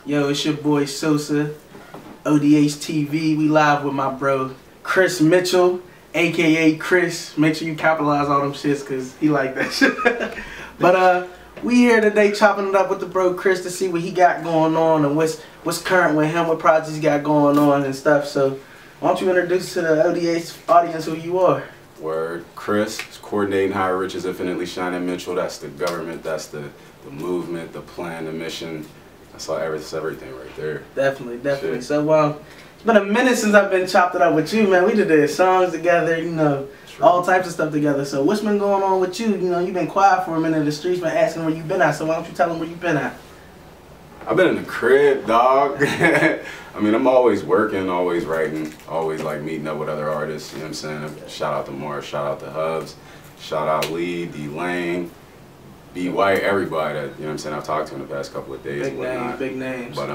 Yo, it's your boy Sosa, ODH TV. We live with my bro Chris Mitchell, aka Chris. Make sure you capitalize all them shits cause he like that shit. But we here today chopping it up with the bro Chris to see what he got going on and what's current with him, what projects he got going on and stuff. So why don't you introduce to the ODH audience who you are? Word, Chris is coordinating Higher Riches Infinitely Shining Mitchell. That's the government, that's the movement, the plan, the mission. That's all everything right there. Definitely. Shit. So it's been a minute since I've been chopped it up with you, man. We did songs together, you know, all types of stuff together. So what's been going on with you? You know, you've been quiet for a minute. The streets been asking where you been at. So why don't you tell them where you been at? I've been in the crib, dog. I mean, I'm always working, always writing, always like meeting up with other artists. You know what I'm saying? Shout out to Mars, shout out to Hubs, shout out Lee, D Lane, B White, everybody that, you know what I'm saying, I've talked to in the past couple of days. Big names. But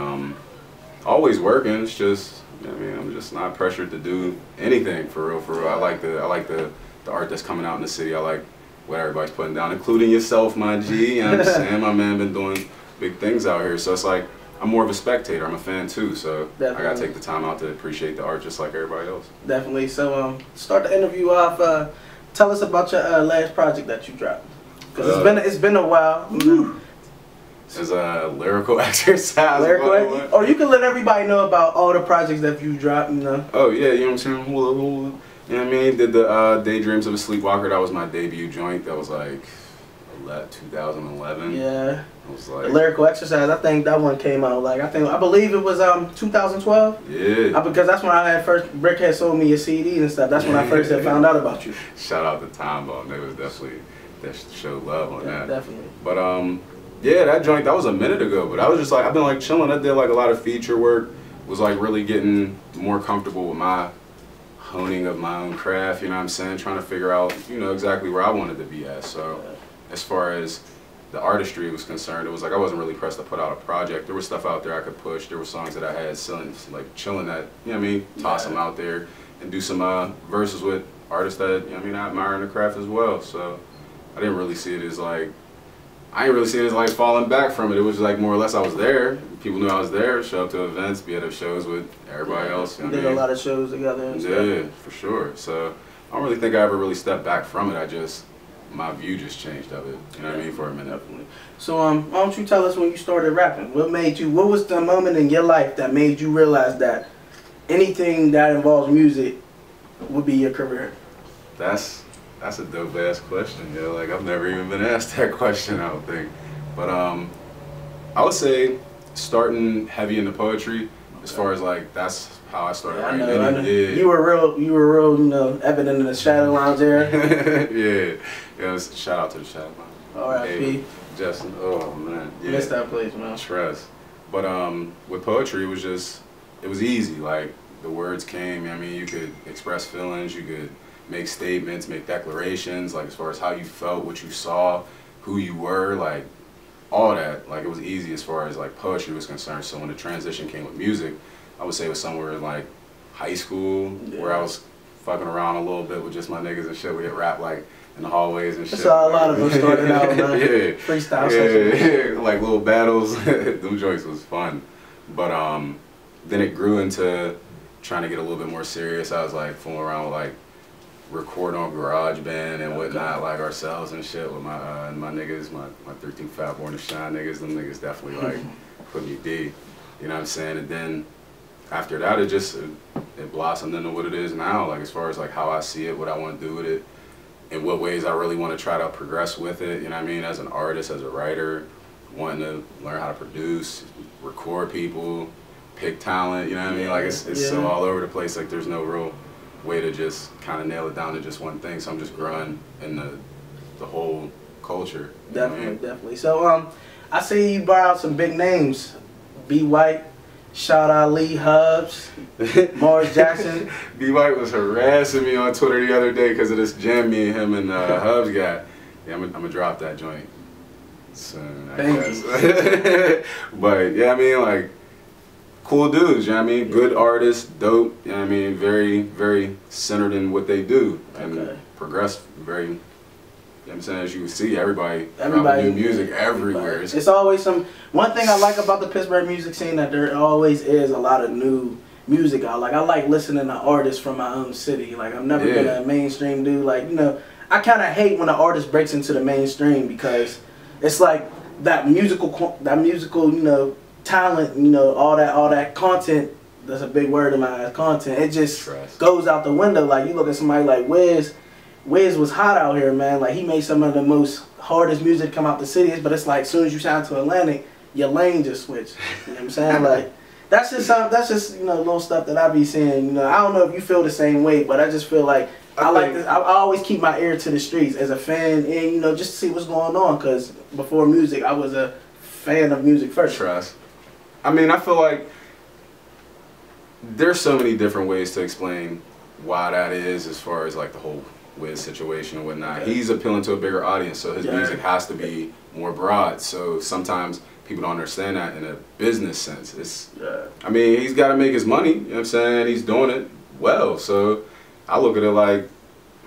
always working. It's just, you know what I mean, I'm just not pressured to do anything for real. I like the art that's coming out in the city. I like what everybody's putting down, including yourself, my G. You know what I'm saying? My man been doing big things out here. So it's like, I'm more of a spectator. I'm a fan too. So I gotta take the time out to appreciate the art just like everybody else. Definitely. So start the interview off. Tell us about your last project that you dropped. Cause it's been a while. It's a lyrical exercise. Or you can let everybody know about all the projects that you dropped. You know. Oh yeah, you know what I'm saying. You know what I mean? Did the Daydreams of a Sleepwalker. That was my debut joint. That was like 2011. Yeah. It was like the lyrical exercise. I think that one came out like I believe it was 2012. Yeah. Because that's when I had first Brick had sold me a CD and stuff. That's when I first had found out about you. Shout out to Time Bomb. They was definitely showed love on that. Definitely. But yeah, that joint, that was a minute ago. But I was just like, I've been like chilling. I did like a lot of feature work. Was like really getting more comfortable with my honing of my own craft. You know what I'm saying? Trying to figure out, you know, exactly where I wanted to be at. So as far as the artistry was concerned, it was like I wasn't really pressed to put out a project. There was stuff out there I could push. There were songs that I had like chilling at, you know what I mean? Toss them out there and do some verses with artists that, you know what I mean, I admire in the craft as well. So I didn't really see it as like, falling back from it. It was like more or less I was there. People knew I was there, show up to events, be at shows with everybody else. You know did a lot of shows together and stuff. Yeah, for sure. So I don't really think I ever really stepped back from it. My view just changed of it, you know what I mean, for a minute. Definitely. So why don't you tell us when you started rapping? What was the moment in your life that made you realize that anything that involves music would be your career? That's a dope ass question, yo. Like I've never even been asked that question, I don't think. But I would say starting heavy into poetry, as far as like that's how I started writing. I know. Yeah. You were real, you know, evident in the Shadow Lounge era. Yeah. Shout out to the Shadow Lounge. R.I.P. Justin. Oh man. Yeah. Missed that place, man. C.H.R.I.S. But with poetry, it was easy. Like the words came. I mean, you could express feelings. You could make statements, make declarations. Like as far as how you felt, what you saw, who you were, like all that. Like it was easy as far as like poetry was concerned. So when the transition came with music, I would say it was somewhere in like high school where I was fucking around a little bit with just my niggas and shit. We hit rap like in the hallways and shit. That's how a lot of them started out, man. Freestyle sessions. Yeah, like little battles. Them joints was fun. But then it grew into trying to get a little bit more serious. I was like fooling around with like record on GarageBand and whatnot, like ourselves and shit with my niggas, my 13 Fat Born to Shine niggas. Them niggas definitely like put me D. You know what I'm saying? And then after that, it blossomed into what it is now. Like as far as like how I see it, what I want to do with it, in what ways I really want to try to progress with it. You know what I mean? As an artist, as a writer, wanting to learn how to produce, record people, pick talent. You know what I mean? Like it's so all over the place. Like there's no real way to just kind of nail it down to just one thing. So I'm just growing in the whole culture. Definitely. So I see you brought out some big names. B White, Shout out Lee, Hubs, Morris Jackson. B White was harassing me on Twitter the other day because of this jam me and him and Hubs got. Yeah, I'm gonna drop that joint soon, I guess. But yeah, I mean, like, cool dudes, you know what I mean? Good artists, dope, you know what I mean? Very, very centered in what they do and progress very, what I'm saying? As you see, everybody new music everywhere. It's always one thing I like about the Pittsburgh music scene, that there always is a lot of new music out. Like, I like listening to artists from my own city. Like, I've never been a mainstream dude. Like, you know, I kind of hate when an artist breaks into the mainstream, because it's like that musical, you know, talent, you know, all that content. That's a big word in my eyes, content. It just goes out the window. Like, you look at somebody like Wiz. Wiz was hot out here, man. Like, he made some of the most hardest music come out the cities, but it's like, as soon as you sound to Atlantic, your lane just switched. You know what I'm saying? Like, that's just you know, little stuff that I be seeing. You know, I don't know if you feel the same way, but I just feel like I like this. I always keep my ear to the streets as a fan, and you know, just to see what's going on. Because before music, I was a fan of music first. Trust. I mean, I feel like there's so many different ways to explain why that is, as far as like the whole Wiz situation and whatnot. He's appealing to a bigger audience, so his music has to be more broad. So sometimes people don't understand that in a business sense. It's, I mean, he's got to make his money, you know what I'm saying? He's doing it well. So I look at it like,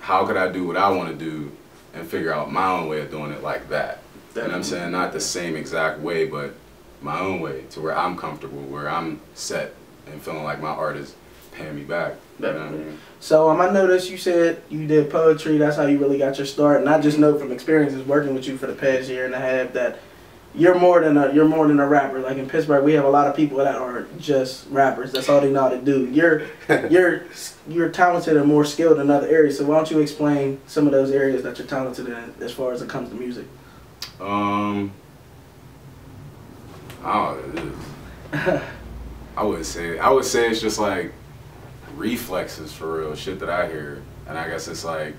how could I do what I want to do and figure out my own way of doing it like that? You know what I'm saying? Not the same exact way, but my own way, to where I'm comfortable, where I'm set and feeling like my art is paying me back. You know what I mean? So I noticed you said you did poetry. That's how you really got your start. And I just know from experiences working with you for the past year and a half that you're more than a rapper. Like, in Pittsburgh, we have a lot of people that are just rappers. That's all they know how to do. You're talented and more skilled in other areas. So why don't you explain some of those areas that you're talented in as far as it comes to music? I would say it's just like reflexes, for real, shit that I hear, and I guess it's like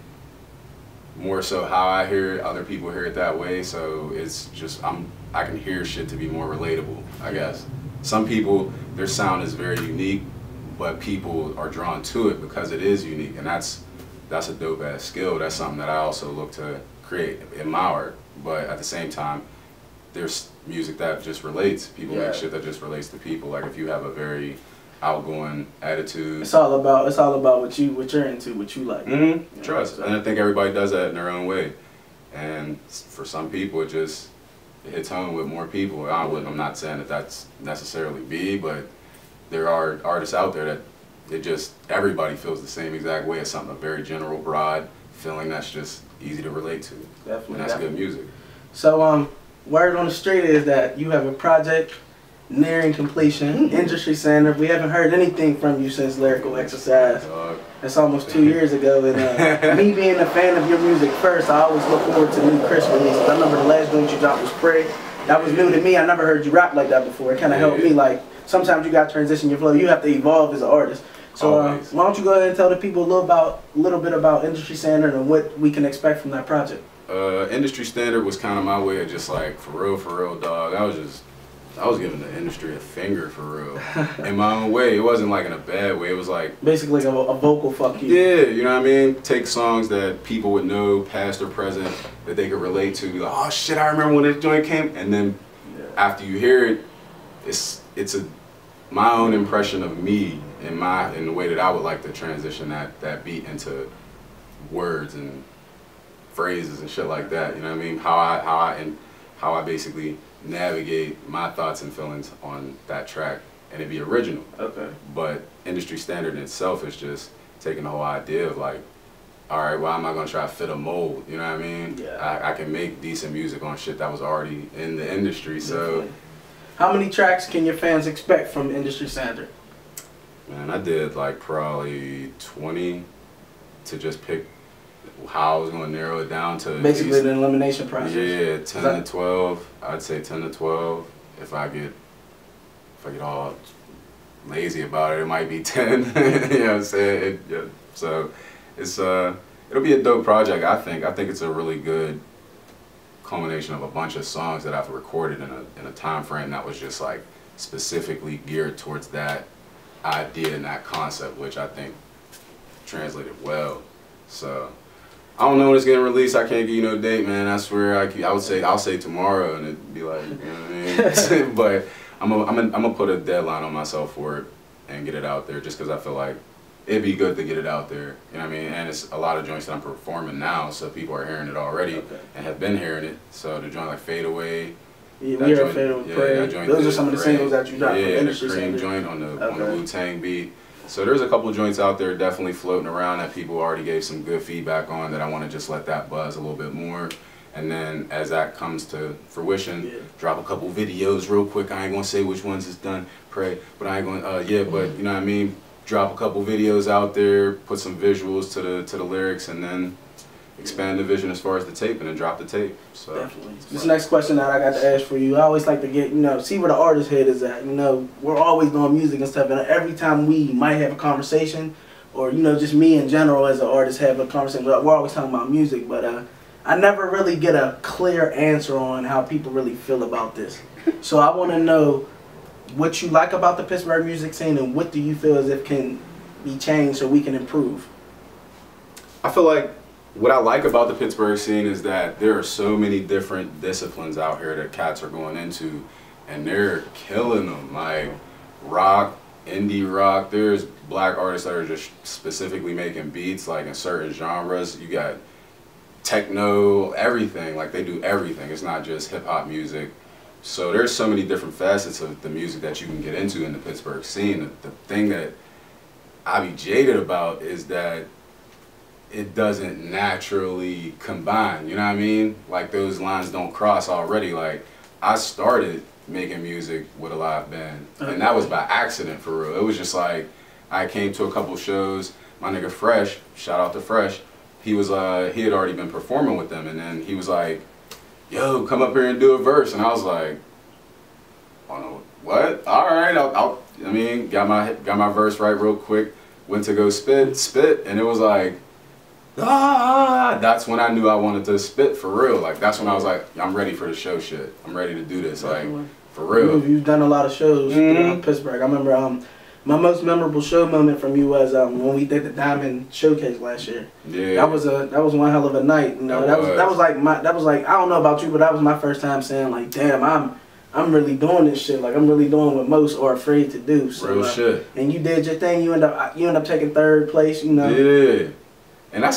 more so how I hear it, other people hear it that way, so it's just I can hear shit to be more relatable, I guess. Some people, their sound is very unique, but people are drawn to it because it is unique, and that's a dope ass skill. That's something that I also look to create in my art, but at the same time, there's music that just relates. People make shit that just relates to people. Like, if you have a very outgoing attitude, it's all about what you're into, what you like. Trust. And I think everybody does that in their own way. And for some people, it hits home with more people. I'm not saying that that's necessarily me, but there are artists out there that everybody feels the same exact way. It's something, a very general, broad feeling that's just easy to relate to. Definitely. And that's good music. So, word on the street is that you have a project nearing completion, Industry Standard. We haven't heard anything from you since Lyrical Exercise. That's almost 2 years ago, and me being a fan of your music first, I always look forward to new Chris releases. I remember the last joint you dropped was Pray. That was new to me. I never heard you rap like that before. It kind of helped me. Like, sometimes you got to transition your flow. You have to evolve as an artist. So why don't you go ahead and tell the people a little bit about Industry Standard and what we can expect from that project? Industry Standard was kind of my way of just like, for real, dog. I was giving the industry a finger, for real, in my own way. It wasn't like in a bad way. It was like basically a vocal fuck you. Yeah, you know what I mean? Take songs that people would know, past or present, that they could relate to. Be like, oh shit, I remember when this joint came. And then after you hear it, it's my own impression of me in the way that I would like to transition that beat into words and phrases and shit like that. You know what I mean? How I basically navigate my thoughts and feelings on that track, and it'd be original. Okay. But Industry Standard in itself is just taking the whole idea of like, all right, why am I gonna try to fit a mold? You know what I mean? Yeah. I can make decent music on shit that was already in the industry. So, how many tracks can your fans expect from Industry Standard? Man, I did like probably 20 to just pick how I was going to narrow it down to basically the elimination process. Yeah, 10 to 12. I'd say 10 to 12. If I get all lazy about it, it might be 10. You know what I'm saying? So it'll be a dope project. I think it's a really good culmination of a bunch of songs that I've recorded in a time frame that was just like specifically geared towards that idea and that concept, which I think translated well. So I don't know when it's getting released. I can't give you no date, man. I swear I'll say tomorrow, and it'd be like, you know what I mean? But I'm gonna put a deadline on myself for it and get it out there, just because I feel like it'd be good to get it out there. You know what I mean? And it's a lot of joints that I'm performing now, so people are hearing it already and have been hearing it. So the joint like Fade Away. Yeah, we heard Fade Away. Those are some of the singles that you dropped. Yeah, the Cream joint on the Wu-Tang beat. So there's a couple of joints out there definitely floating around that people already gave some good feedback on that I want to just let that buzz a little bit more. And then as that comes to fruition, drop a couple videos real quick. I ain't gonna say which ones is done, pray, but I ain't gonna, but you know what I mean? Drop a couple videos out there, put some visuals to the lyrics, and then expand the vision as far as the tape, and then drop the tape. So definitely. This next question that I got to ask for you, I always like to get, see where the artist head is at. We're always doing music and stuff, and every time we might have a conversation, or just me in general as an artist have a conversation, we're always talking about music, but I never really get a clear answer on how people really feel about this. So I want to know what you like about the Pittsburgh music scene, and what do you feel as if can be changed so we can improve? I feel like what I like about the Pittsburgh scene is that there are so many different disciplines out here that cats are going into, and they're killing them. Like rock, indie rock, there's black artists that are just specifically making beats like in certain genres. You got techno, everything, like they do everything. It's not just hip-hop music. So there's so many different facets of the music that you can get into in the Pittsburgh scene. The thing that I be jaded about is that it doesn't naturally combine, you know what I mean? Like those lines don't cross already. Like I started making music with a live band, and that was by accident for real. It was just like I came to a couple shows. My nigga Fresh, shout out to Fresh, he was he had already been performing with them, and then he was like, "Yo, come up here and do a verse," and I was like, "Oh no, what? All right, I mean, got my verse right real quick. Went to go spit, and it was like, that's when I knew I wanted to spit for real. Like that's when I was like, I'm ready for the show shit. I'm ready to do this. Like for real. You've done a lot of shows in Pittsburgh. I remember my most memorable show moment from you was when we did the Diamond Showcase last year. Yeah. That was one hell of a night. That was like I don't know about you, but that was my first time saying like, damn, I'm really doing this shit. Like I'm really doing what most are afraid to do. So, real shit. And you did your thing. You end up taking third place. Yeah. And I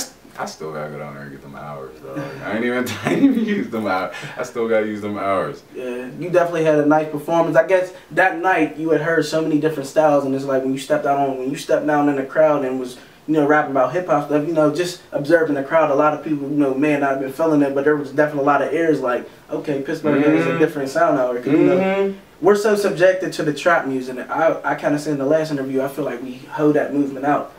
still gotta go down there and get them hours, dog. I ain't even used them hours. I still gotta use them hours. Yeah, you definitely had a nice performance. I guess that night you had heard so many different styles, and it's like when you stepped down in the crowd and was rapping about hip hop stuff. Just observing the crowd. A lot of people may not have been feeling it, but there was definitely a lot of ears like, okay, Pittsburgh has a different sound out here. We're so subjected to the trap music. And I kind of said in the last interview, I feel like we hold that movement out.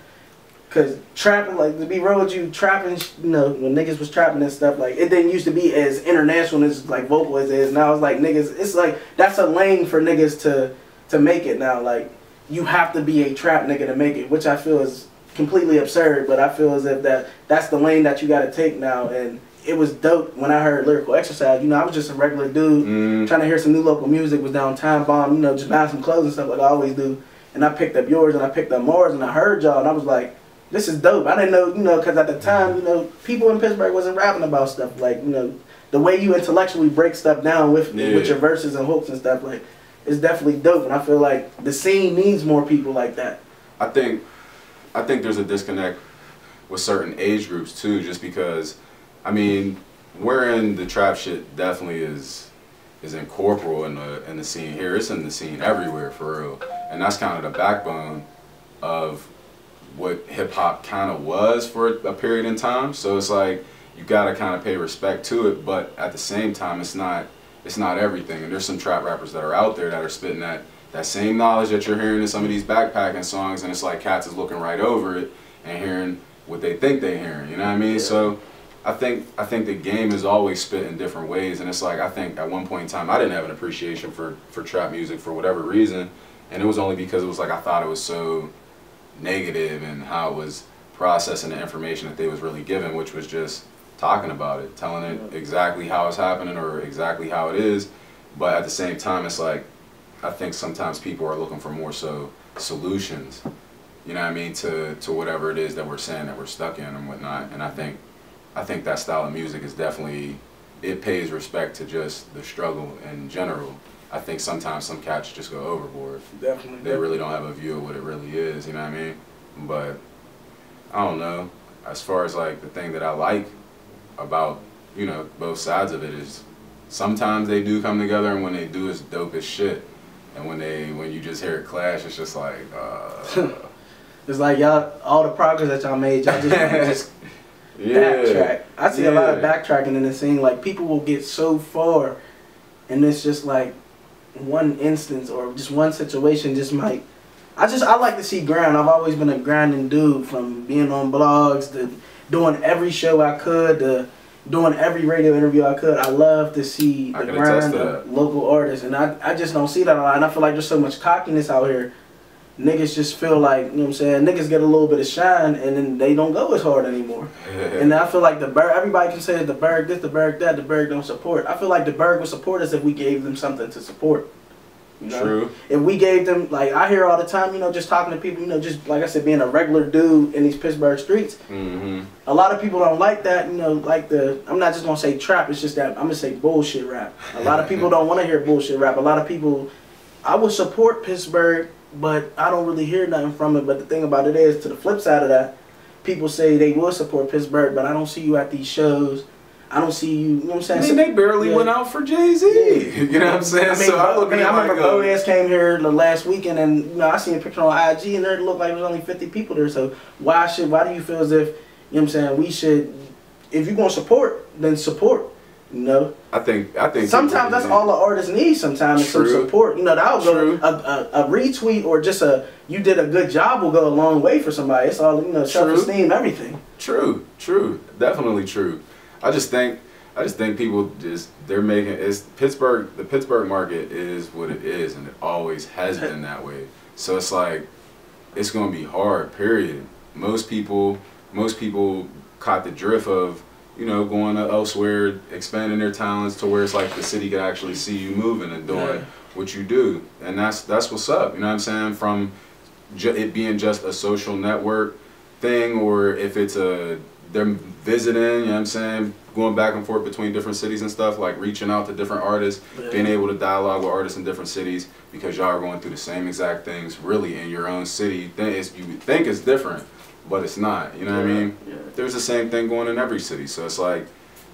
Cause trapping, like to be real with you, trapping, when niggas was trapping and stuff, like it didn't used to be as international as like vocal as it is now. It's like niggas, it's like that's a lane for niggas to make it now. Like you have to be a trap nigga to make it, which I feel is completely absurd. But I feel as if that's the lane that you got to take now. And it was dope when I heard Lyrical Exercise. I was just a regular dude trying to hear some new local music. Was down Time Bomb, just buying some clothes and stuff like I always do. And I picked up yours and I picked up Mars and I heard y'all and I was like, this is dope. I didn't know, because at the time, people in Pittsburgh wasn't rapping about stuff. Like, the way you intellectually break stuff down with your verses and hooks and stuff, like, it's definitely dope. And I feel like the scene needs more people like that. I think there's a disconnect with certain age groups, too, just because, I mean, wherein the trap shit definitely is incorporeal in the scene here. It's in the scene everywhere, for real. And that's kind of the backbone of what hip-hop kind of was for a period in time. So it's like you gotta kind of pay respect to it, but at the same time it's not everything. And there's some trap rappers that are out there that are spitting that same knowledge that you're hearing in some of these backpacking songs, and it's like cats is looking right over it and hearing what they think they're hearing, you know what I mean? Yeah. So I think the game is always spit in different ways, and it's like I think at one point in time I didn't have an appreciation for trap music for whatever reason, and it was only because it was like I thought it was so negative and how it was processing the information that they was really giving, which was just talking about it, telling it exactly how it's happening or exactly how it is. But at the same time, it's like I think sometimes people are looking for more so solutions, you know what I mean, to whatever it is that we're saying that we're stuck in and whatnot. And I think that style of music is definitely, it pays respect to just the struggle in general. I think sometimes some cats just go overboard. Definitely. They really don't have a view of what it really is, you know what I mean? But I don't know. As far as like the thing that I like about, you know, both sides of it is sometimes they do come together, and when they do, it's dope as shit. And when you just hear it clash, it's just like it's like y'all, all the progress that y'all made, y'all just backtrack. I see a lot of backtracking in the scene. Like, people will get so far, and it's just like one instance or just one situation just might. I like to see grind. I've always been a grinding dude, from being on blogs to doing every show I could to doing every radio interview I could. I love to see the grind of local artists, and I just don't see that a lot. And I feel like there's so much cockiness out here. Niggas just feel like, you know what I'm saying, niggas get a little bit of shine and then they don't go as hard anymore. And I feel like the Berg, everybody can say the Berg this, the Berg that, the Berg don't support. I feel like the Berg would support us if we gave them something to support. You know? True. If we gave them, like, I hear all the time, you know, just talking to people, you know, just like I said, being a regular dude in these Pittsburgh streets. A lot of people don't like that, you know, like I'm not just gonna say trap, it's just that I'm gonna say bullshit rap. A lot of people don't want to hear bullshit rap. A lot of people, I would support Pittsburgh, but I don't really hear nothing from it. But the thing about it is, to the flip side of that, people say they will support Pittsburgh, but I don't see you at these shows. I don't see you, you know what I'm saying? I mean, they barely went out for Jay-Z. Yeah. You know what I'm saying? I mean, so I remember Boaz came here the last weekend, and you know, I seen a picture on IG, and there looked like there was only 50 people there. So why do you feel as if, you know what I'm saying, we should, if you're going to support, then support. You know, I think sometimes that's all the artists need. Sometimes is some support. You know, that'll go a retweet or just you did a good job will go a long way for somebody. It's all, you know, self-esteem, everything. True, definitely true. I just think people they're making Pittsburgh. The Pittsburgh market is what it is, and it always has been that way. So it's like it's gonna be hard. Period. Most people caught the drift of, you know, going elsewhere, expanding their talents to where it's like the city could actually see you moving and doing what you do. And that's what's up, you know what I'm saying? From it being just a social network thing, or if it's they're visiting, you know what I'm saying, going back and forth between different cities and stuff, like reaching out to different artists, being able to dialogue with artists in different cities, because y'all are going through the same exact things really in your own city. You would think it's different, but it's not, you know what I mean? There's the same thing going in every city. So it's like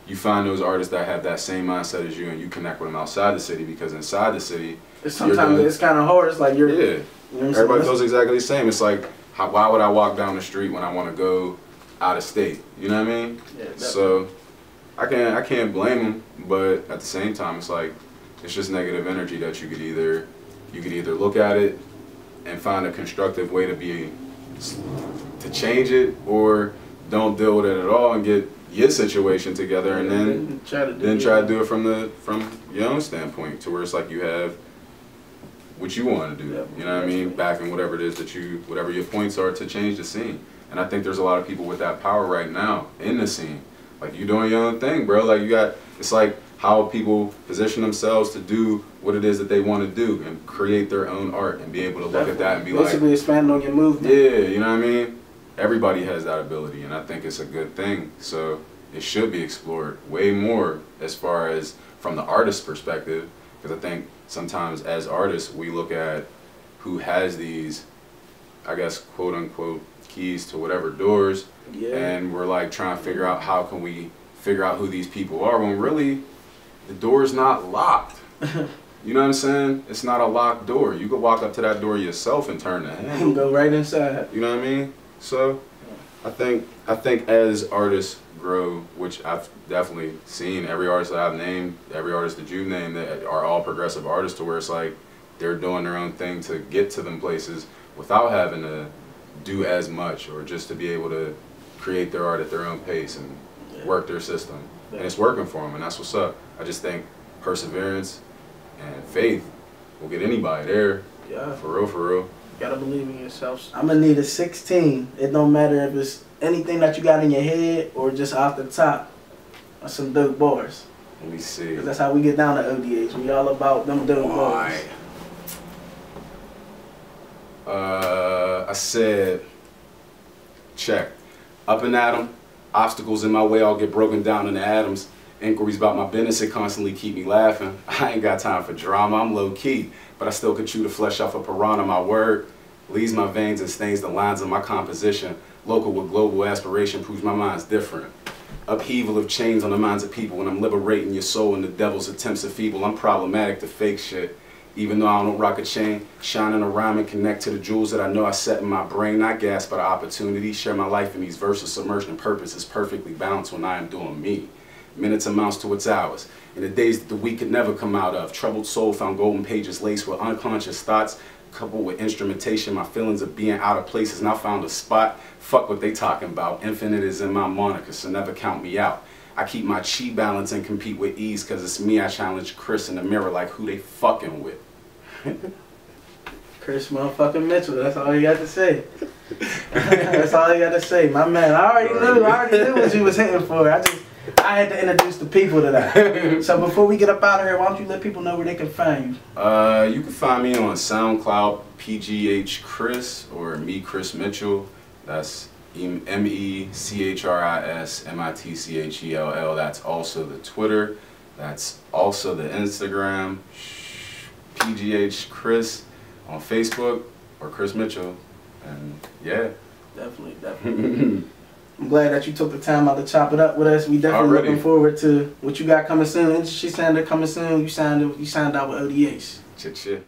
you find those artists that have that same mindset as you, and you connect with them outside the city, because inside the city, sometimes it's kind of hard. It's like you know, everybody feels exactly the same. It's like, why would I walk down the street when I want to go out of state? You know what I mean? So I can't blame them, but at the same time, it's like it's just negative energy that you could either look at it and find a constructive way to change it, or don't deal with it at all and get your situation together, and then try to do it from your own standpoint, to where it's like you have what you want to do. You know what I mean? Backing whatever it is whatever your points are to change the scene. And I think there's a lot of people with that power right now in the scene. Like, you doing your own thing, bro. Like, it's like how people position themselves to do what it is that they want to do and create their own art, and be able to look at that and be like, basically expand on your movement. Yeah, you know what I mean? Everybody has that ability, and I think it's a good thing. So it should be explored way more, as far as from the artist's perspective, because I think sometimes as artists we look at who has these, I guess, quote unquote, keys to whatever doors, and we're like trying to figure out how can we figure out who these people are, when really the door's not locked. You know what I'm saying? It's not a locked door. You could walk up to that door yourself and turn the handle and go right inside. You know what I mean? So I think as artists grow, which I've definitely seen, every artist that I've named, every artist that you've named, that are all progressive artists, to where it's like they're doing their own thing to get to them places without having to do as much, or just to be able to create their art at their own pace and work their system. And it's working for them, and that's what's up. I just think perseverance and faith will get anybody there. For real, for real. You gotta believe in yourself. I'm gonna need a 16. It don't matter if it's anything that you got in your head or just off the top. That's some dope bars. Let me see. That's how we get down to ODH. We all about them dope bars. I said, check. Up and at 'em. Obstacles in my way all get broken down into atoms. Inquiries about my business, it constantly keep me laughing. I ain't got time for drama, I'm low key, but I still could chew the flesh off a piranha. My word, Leads my veins and stains the lines of my composition. Local with global aspiration proves my mind's different. Upheaval of chains on the minds of people when I'm liberating your soul and the devil's attempts are feeble. I'm problematic to fake shit. Even though I don't rock a chain, shining a rhyme and connect to the jewels that I know I set in my brain. Not gasped by the opportunity. Share my life in these verses. Submerged in purpose is perfectly balanced when I am doing me. Minutes amounts to its hours. In the days that the week could never come out of. Troubled soul found golden pages laced with unconscious thoughts. Coupled with instrumentation, my feelings of being out of place has now found a spot. Fuck what they talking about. Infinite is in my moniker, so never count me out. I keep my chi balance and compete with ease, cause it's me I challenge Chris in the mirror like who they fucking with. Chris motherfucking Mitchell, that's all you got to say. That's all you got to say. My man, I already knew what you was hitting for. I had to introduce the people to that. So before we get up out of here, why don't you let people know where they can find you? You can find me on SoundCloud, C.H.R.I.S, or me, Chris Mitchell. That's M-E-C-H-R-I-S, M-I-T-C-H-E-L-L. That's also the Twitter. That's also the Instagram. C.H.R.I.S on Facebook, or Chris Mitchell. And yeah. Definitely. I'm glad that you took the time out to chop it up with us. We definitely looking forward to what you got coming soon. Industry Standard coming soon. You signed out with ODH. Shit.